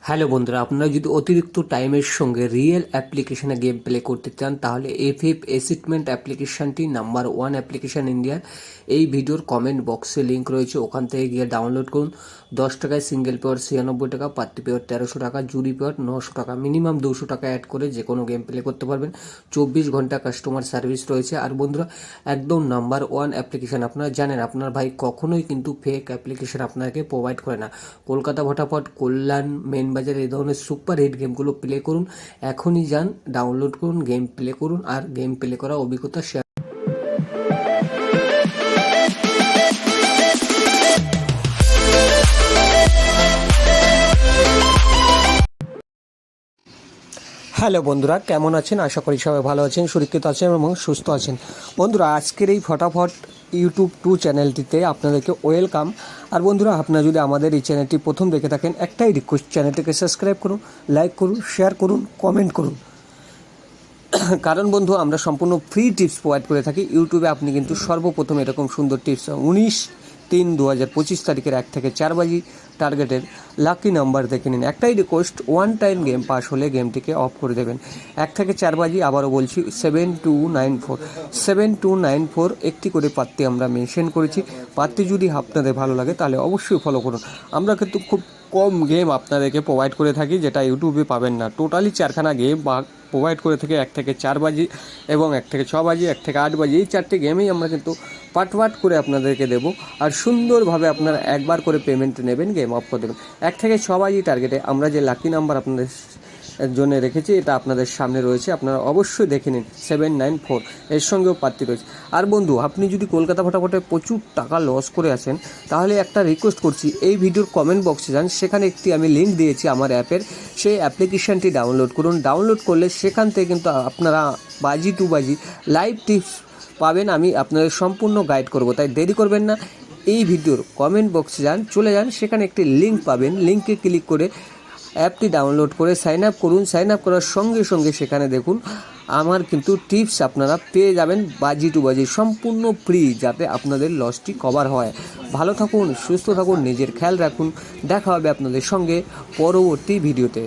Hello বন্ধুরা, আপনারা যদি অতিরিক্ত টাইমের সঙ্গে রিয়েল অ্যাপ্লিকেশনে গেম প্লে করতে চান তাহলে এফএফ অ্যাসিটমেন্ট অ্যাপ্লিকেশনটি নাম্বার 1 অ্যাপ্লিকেশন ইন্ডিয়ার। এই ভিডিওর কমেন্ট বক্সে লিঙ্ক রয়েছে, ওখান থেকে গিয়ে ডাউনলোড করুন। 10 টাকায় সিঙ্গেল পেয়ার 96 টাকা, পার্টি পেয়ার 1300 টাকা, জুরি পেয়ার 900 টাকা, মিনিমাম 200 টাকা অ্যাড করে যে কোনো গেম প্লে করতে পারবেন। 24 ঘন্টা কাস্টমার সার্ভিস রয়েছে। আর বন্ধুরা, একদম নাম্বার 1 অ্যাপ্লিকেশন। আপনারা জানেন আপনার ভাই কখনোই কিন্তু ফেক অ্যাপ্লিকেশন আপনাকে প্রোভাইড করে না। কলকাতা ফটাফট, কল্যাণ, মেন বাজার, এই ধরনের সুপার হিট গেমগুলো প্লে করুন। এখনই যান, ডাউনলোড করুন, গেম প্লে করুন আর গেম প্লে করা অভিজ্ঞতা শেয়ার। হ্যালো বন্ধুরা, কেমন আছেন? আশা করি সবাই ভালো আছেন, সুরক্ষিত আছেন এবং সুস্থ আছেন। বন্ধুরা, আজকের এই ফটাফট ইউটিউব 2 চ্যানেলটিতে আপনাদেরকে ওয়েলকাম। আর বন্ধুরা, আপনারা যদি আমাদের এই চ্যানেলটি প্রথম দেখে থাকেন, একটাই রিকোয়েস্ট, চ্যানেলটিকে সাবস্ক্রাইব করুন, লাইক করুন, শেয়ার করুন, কমেন্ট করুন। কারণ বন্ধু, আমরা সম্পূর্ণ ফ্রি টিপস প্রোভাইড করে থাকি ইউটিউবে। আপনি কিন্তু সর্বপ্রথম এরকম সুন্দর টিপস 19/3/2025 তারিখের 1 থেকে 4 বাজি টার্গেটের লাকি নাম্বার দেখে নিন। একটাই request, one time game pass হলে গেমটিকে অফ করে দেবেন। 1 থেকে 4 বাজি, আবারও বলছি 7294 একটি করে প্রার্থী আমরা মেনশন করেছি। প্রার্থী যদি আপনাদের ভালো লাগে তাহলে অবশ্যই ফলো করুন। আমরা কিন্তু খুব কম গেম আপনাদেরকে প্রোভাইড করে থাকি, যেটা ইউটিউবে পাবেন না। টোটালি 4খানা গেম প্রোভাইড করে থেকে 1 থেকে 4 বাজি এবং 1 থেকে 6 বাজি, 1 থেকে 8 বাজি, এই 4টে গেমেই আমরা কিন্তু পাট করে আপনাদেরকে দেবো। আর সুন্দরভাবে আপনারা একবার করে পেমেন্ট নেবেন, গেম অফ করে দেবেন। 1 থেকে 6 বাজি টার্গেটে আমরা যে লাকি নাম্বার আপনাদের জন্য রেখেছি, এটা আপনাদের সামনে রয়েছে, আপনারা অবশ্যই দেখে নিন। 794 এর সঙ্গেও প্রার্থী রয়েছে। আর বন্ধু, আপনি যদি কলকাতা ফটাফটে প্রচুর টাকা লস করে আছেন তাহলে একটা রিকোয়েস্ট করছি, এই ভিডিওর কমেন্ট বক্সে যান, সেখানে একটি আমি লিঙ্ক দিয়েছি আমার অ্যাপের, সেই অ্যাপ্লিকেশানটি ডাউনলোড করুন। ডাউনলোড করলে সেখান থেকে কিন্তু আপনারা বাজি টু বাজি লাইভ টিপস পাবেন। আমি আপনাদের সম্পূর্ণ গাইড করব, তাই দেরি করবেন না। এই ভিডিওর কমেন্ট বক্সে যান, চলে যান, সেখানে একটি লিঙ্ক পাবেন, লিঙ্কে ক্লিক করে অ্যাপটি ডাউনলোড করে সাইন আপ করুন। সাইন আপ করার সঙ্গে সঙ্গে সেখানে দেখুন আমার কিন্তু টিপস আপনারা পেয়ে যাবেন বাজি টু বাজি, সম্পূর্ণ ফ্রি, যাতে আপনাদের লসটি কভার হয়। ভালো থাকুন, সুস্থ থাকুন, নিজের খেয়াল রাখুন। দেখা হবে আপনাদের সঙ্গে পরবর্তী ভিডিওতে।